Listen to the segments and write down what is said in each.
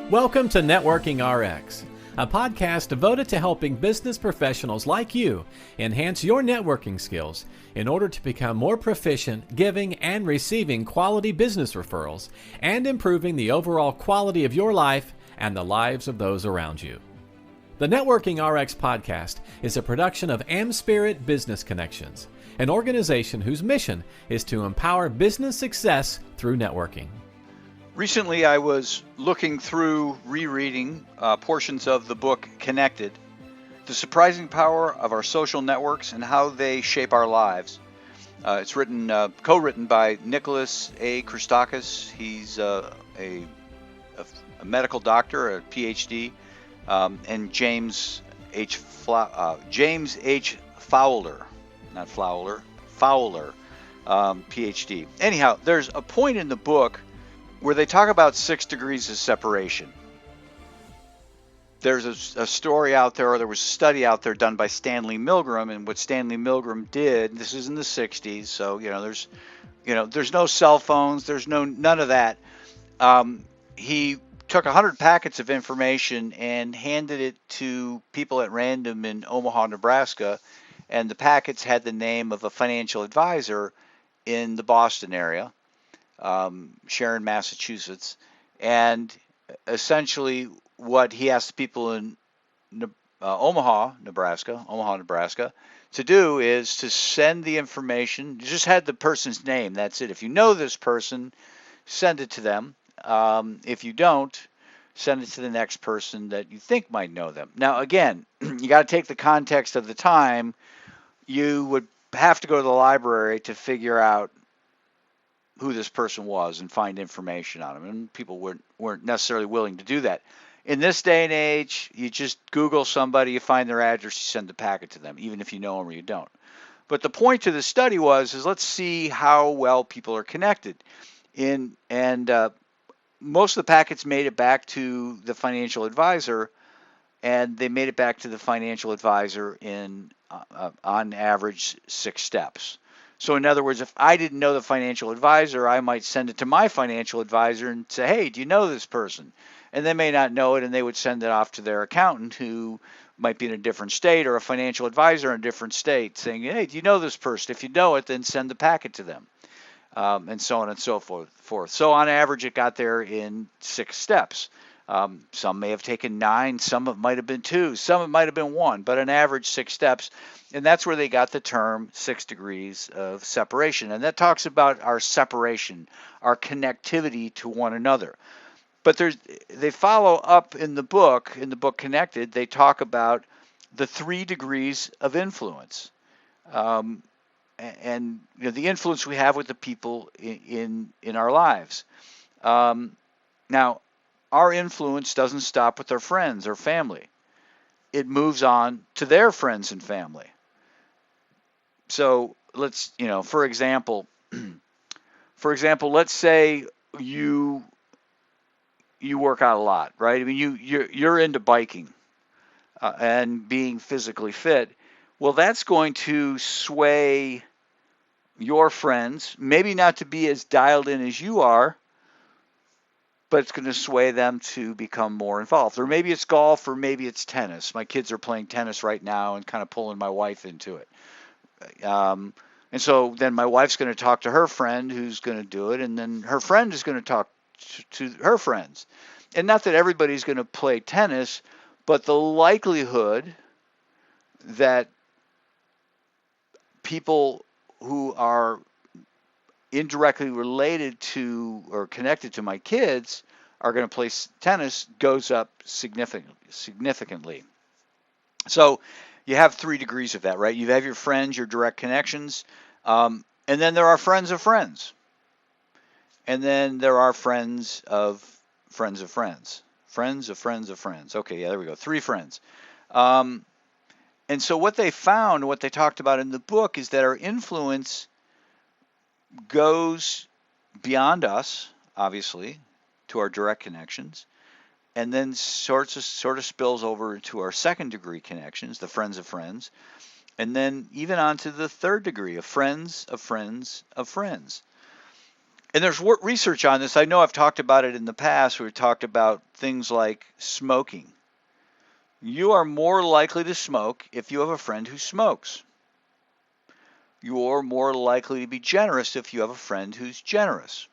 Welcome to Networking RX, a podcast devoted to helping business professionals like you enhance your networking skills in order to become more proficient giving and receiving quality business referrals and improving the overall quality of your life and the lives of those around you. The Networking RX podcast is a production of AmSpirit Business Connections, an organization whose mission is to empower business success through networking. Recently, I was looking through, rereading portions of the book Connected, The Surprising Power of Our Social Networks and How They Shape Our Lives. It's co-written by Nicholas A. Christakis. He's a medical doctor, a PhD, and James H. Fowler, PhD. Anyhow, there's a point in the book where they talk about 6 degrees of separation. There's a story out there, or there was a study out there done by Stanley Milgram, and what Stanley Milgram did, this is in the 60s, so there's no cell phones, there's none of that. He took 100 packets of information and handed it to people at random in Omaha, Nebraska, and the packets had the name of a financial advisor in the Boston area. Sharon, Massachusetts, and essentially what he asked the people in Omaha, Nebraska, to do is to send the information. Just had the person's name. That's it. If you know this person, send it to them. If you don't, send it to the next person that you think might know them. Now, again, you got to take the context of the time. You would have to go to the library to figure out who this person was and find information on him, and people weren't necessarily willing to do that. In this day and age, you just Google somebody, you find their address, you send the packet to them, even if you know them or you don't. But the point to the study is let's see how well people are connected. Most of the packets made it back to the financial advisor, and they made it back to the financial advisor in on average 6 steps. So in other words, if I didn't know the financial advisor, I might send it to my financial advisor and say, hey, do you know this person? And they may not know it, and they would send it off to their accountant, who might be in a different state, or a financial advisor in a different state, saying, hey, do you know this person? If you know it, then send the packet to them, and so on and so forth. So on average, it got there in 6 steps. Some may have taken 9, some it might have been 2, some it might have been 1, but on average 6 steps. And that's where they got the term 6 degrees of separation. And that talks about our separation, our connectivity to one another. But they follow up in the book Connected, they talk about the 3 degrees of influence. And the influence we have with the people in our lives. Now, our influence doesn't stop with our friends or family. It moves on to their friends and family. So let's, for example, let's say you work out a lot, right? I mean, you're into biking and being physically fit. Well, that's going to sway your friends, maybe not to be as dialed in as you are, but it's going to sway them to become more involved. Or maybe it's golf, or maybe it's tennis. My kids are playing tennis right now and kind of pulling my wife into it. And so then my wife's going to talk to her friend who's going to do it, and then her friend is going to talk to her friends. And not that everybody's going to play tennis, but the likelihood that people who are indirectly related to or connected to my kids are going to play tennis goes up significantly. So you have 3 degrees of that, right? You have your friends, your direct connections, and then there are friends of friends. And then there are friends of friends of friends. Friends of friends of friends. Okay, yeah, there we go. 3 friends. And so what they found, what they talked about in the book, is that our influence goes beyond us, obviously, to our direct connections, and then sort of spills over to our second degree connections, the friends of friends, and then even onto the third degree of friends of friends of friends. And there's research on this. I know I've talked about it in the past. We've talked about things like smoking. You are more likely to smoke if you have a friend who smokes. You're more likely to be generous if you have a friend who's generous.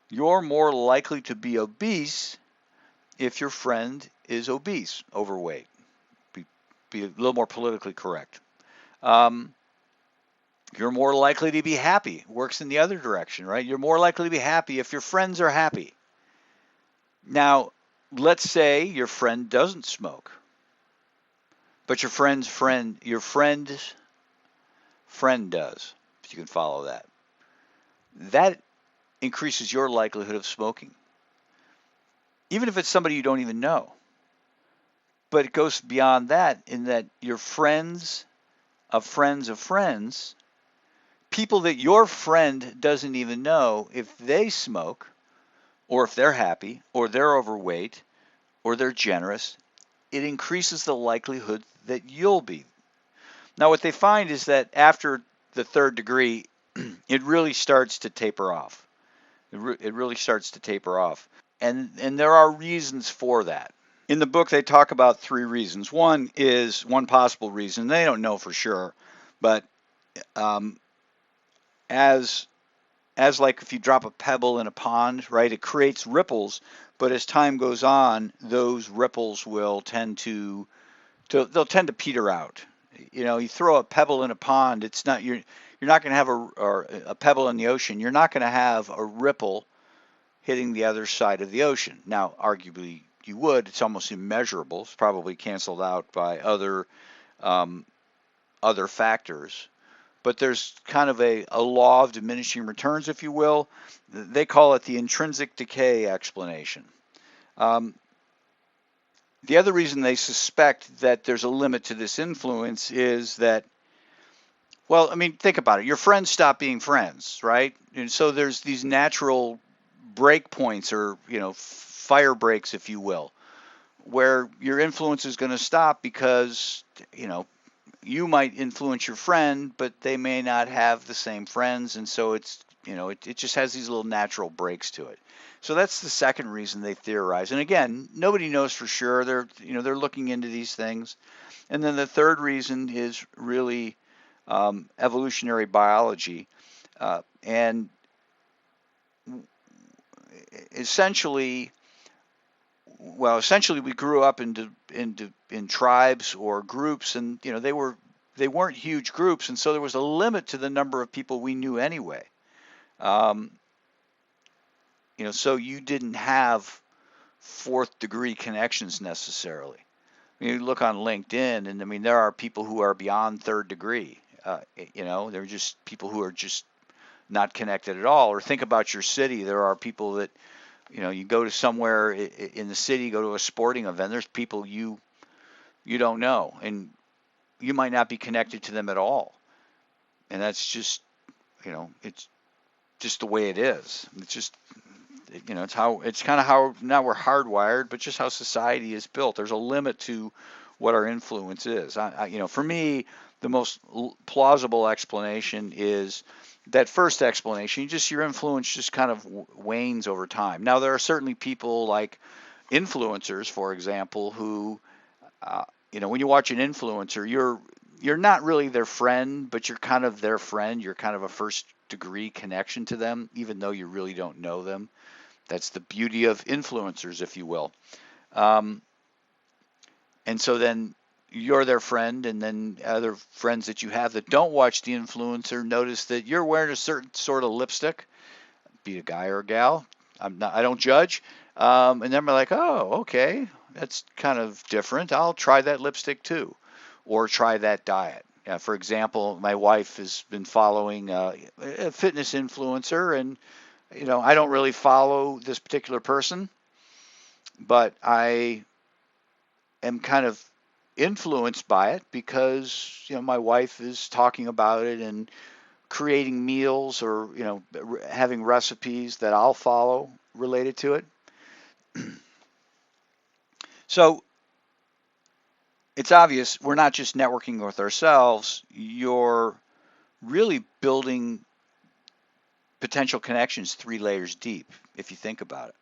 You're more likely to be obese if your friend is obese, overweight. Be a little more politically correct. Um, you're more likely to be happy. Works in the other direction, right? You're more likely to be happy if your friends are happy. Now, let's say your friend doesn't smoke, but your friend's friend does. If you can follow that. That increases your likelihood of smoking, even if it's somebody you don't even know. But it goes beyond that in that your friends of friends of friends, people that your friend doesn't even know, if they smoke, or if they're happy, or they're overweight, or they're generous, it increases the likelihood that you'll be. Now, what they find is that after the third degree, it really starts to taper off. It really starts to taper off. And there are reasons for that. In the book, they talk about three reasons. One possible reason. They don't know for sure, but um, as like if you drop a pebble in a pond, right, it creates ripples. But as time goes on, those ripples will tend to they'll tend to peter out. You know, you throw a pebble in a pond, it's not you're not going to have a pebble in the ocean. You're not going to have a ripple hitting the other side of the ocean. Now, arguably, you would. It's almost immeasurable. It's probably canceled out by other factors. But there's kind of a law of diminishing returns, if you will. They call it the intrinsic decay explanation. Um, the other reason they suspect that there's a limit to this influence is that, well, I mean, think about it. Your friends stop being friends, right? And so there's these natural break points, or fire breaks, if you will, where your influence is going to stop because you might influence your friend, but they may not have the same friends, and so it just has these little natural breaks to it. So that's the second reason they theorize. And again, nobody knows for sure. They're looking into these things. And then the third reason is really evolutionary biology, and essentially we grew up in tribes or groups, and they weren't huge groups, and so there was a limit to the number of people we knew anyway. Um, so you didn't have fourth degree connections necessarily. You look on LinkedIn, and I mean there are people who are beyond third degree. They're just people who are just not connected at all. Or think about your city. There are people that you go to somewhere in the city, go to a sporting event. There's people you don't know, and you might not be connected to them at all. And that's just it's just the way it is. It's just it's kind of how now we're hardwired, but just how society is built. There's a limit to what our influence is. For me, the most plausible explanation is that first explanation. Your influence just kind of wanes over time. Now, there are certainly people like influencers, for example, who, when you watch an influencer, you're not really their friend, but you're kind of their friend. You're kind of a first degree connection to them, even though you really don't know them. That's the beauty of influencers, if you will. And so then you're their friend, and then other friends that you have that don't watch the influencer notice that you're wearing a certain sort of lipstick, be it a guy or a gal. I don't judge. And then we're like, oh, okay, that's kind of different. I'll try that lipstick too, or try that diet. For example, my wife has been following a fitness influencer, and I don't really follow this particular person, but I am kind of influenced by it because my wife is talking about it and creating meals, or having recipes that I'll follow related to it. So it's obvious we're not just networking with ourselves. You're really building potential connections 3 layers deep, if you think about it.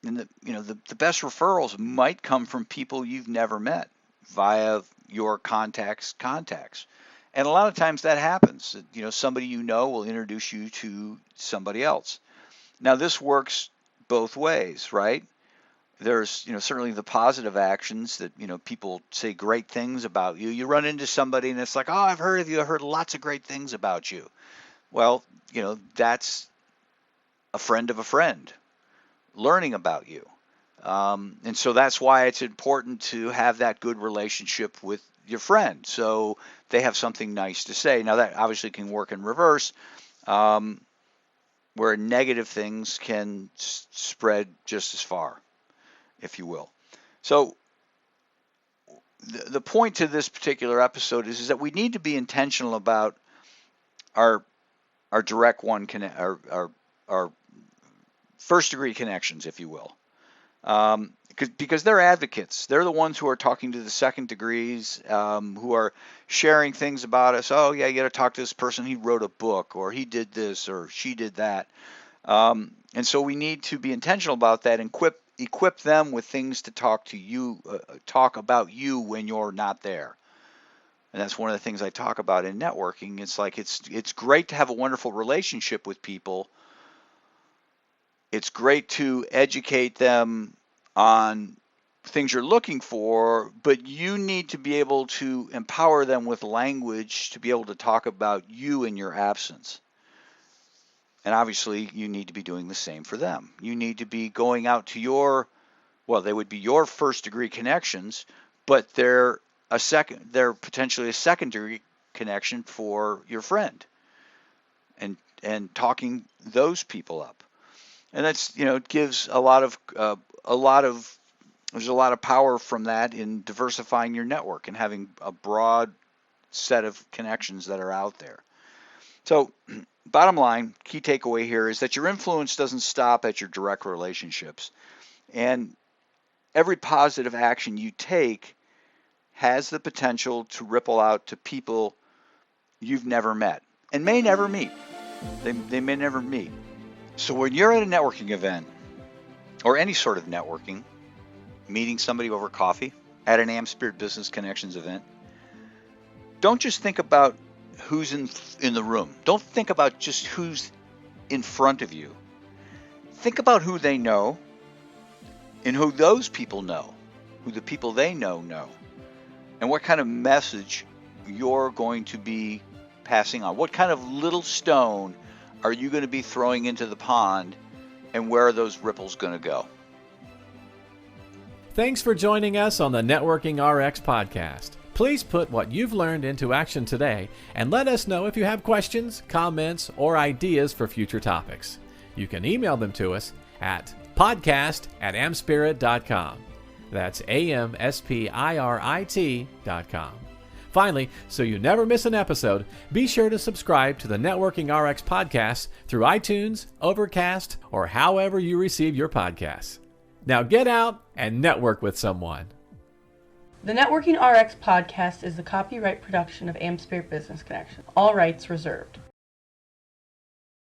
And the best referrals might come from people you've never met via your contacts. And a lot of times that happens. Somebody will introduce you to somebody else. Now this works both ways, right? There's certainly the positive actions that people say great things about you. You run into somebody and it's like, oh, I've heard of you. I heard lots of great things about you. Well, that's a friend of a friend learning about you. And so that's why it's important to have that good relationship with your friend, so they have something nice to say. Now that obviously can work in reverse, where negative things can spread just as far, if you will. So the point to this particular episode is that we need to be intentional about our direct one our first degree connections, if you will. Because they're advocates. They're the ones who are talking to the second degrees, who are sharing things about us. Oh, yeah, you got to talk to this person. He wrote a book, or he did this, or she did that. And so we need to be intentional about that and equip them with things to talk about you when you're not there. And that's one of the things I talk about in networking. It's like it's great to have a wonderful relationship with people. It's great to educate them on things you're looking for, but you need to be able to empower them with language to be able to talk about you in your absence. And obviously, you need to be doing the same for them. You need to be going out to they would be your first degree connections, but they're potentially a second degree connection for your friend, and talking those people up. And that's, it gives there's a lot of power from that in diversifying your network and having a broad set of connections that are out there. So bottom line, key takeaway here is that your influence doesn't stop at your direct relationships. And every positive action you take has the potential to ripple out to people you've never met and may never meet. They may never meet. So when you're at a networking event or any sort of networking, meeting somebody over coffee at an AmSpirit Business Connections event, don't just think about who's in the room. Don't think about just who's in front of you. Think about who they know and who those people know, who the people they know, and what kind of message you're going to be passing on. What kind of little stone are you going to be throwing into the pond, and where are those ripples going to go? Thanks for joining us on the Networking RX podcast. Please put what you've learned into action today and let us know if you have questions, comments, or ideas for future topics. You can email them to us at podcast@amspirit.com. That's AmSpirit.com. Finally, so you never miss an episode, be sure to subscribe to the Networking RX podcast through iTunes, Overcast, or however you receive your podcasts. Now get out and network with someone. The Networking RX podcast is the copyright production of AmSpirit Business Connection. All rights reserved.